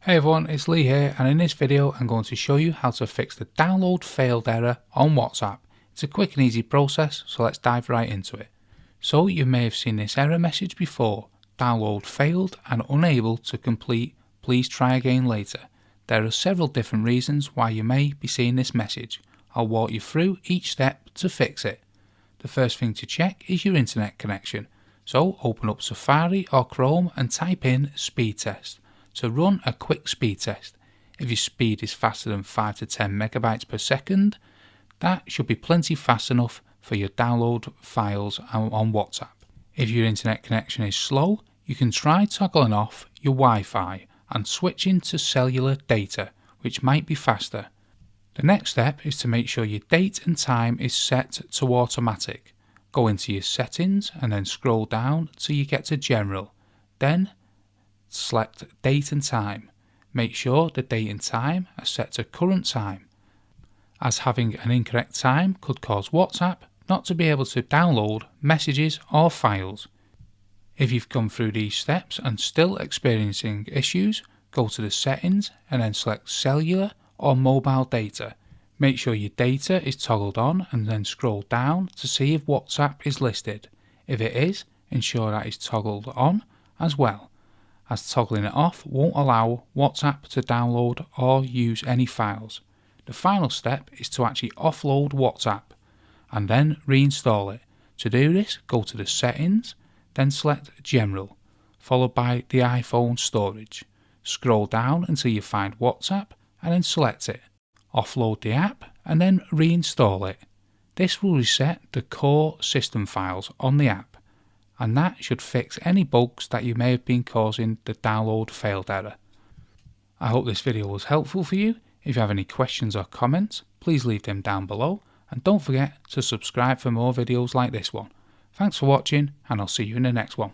Hey everyone, it's Lee here, and in this video I'm going to show you how to fix the download failed error on WhatsApp. It's a quick and easy process, so let's dive right into it. So you may have seen this error message before: download failed and unable to complete, please try again later. There are several different reasons why you may be seeing this message. I'll walk you through each step to fix it. The first thing to check is your internet connection. So open up Safari or Chrome and type in speed test to run a quick speed test. If your speed is faster than 5 to 10 megabytes per second, that should be plenty fast enough for your download files on WhatsApp. If your internet connection is slow, you can try toggling off your Wi-Fi and switching to cellular data, which might be faster. The next step is to make sure your date and time is set to automatic. Go into your settings and then scroll down till you get to general. Then select date and time. Make sure the date and time are set to current time, as having an incorrect time could cause WhatsApp not to be able to download messages or files. If you've gone through these steps and still experiencing issues, go to the settings and then select cellular or mobile data. Make sure your data is toggled on and then scroll down to see if WhatsApp is listed. If it is, ensure that is toggled on as well, as toggling it off won't allow WhatsApp to download or use any files. The final step is to actually offload WhatsApp and then reinstall it. To do this, go to the settings, then select general, followed by the iPhone storage. Scroll down until you find WhatsApp and then select it. Offload the app and then reinstall it. This will reset the core system files on the app, and that should fix any bugs that you may have been causing the download failed error. I hope this video was helpful for you. If you have any questions or comments, please leave them down below, and don't forget to subscribe for more videos like this one. Thanks for watching, and I'll see you in the next one.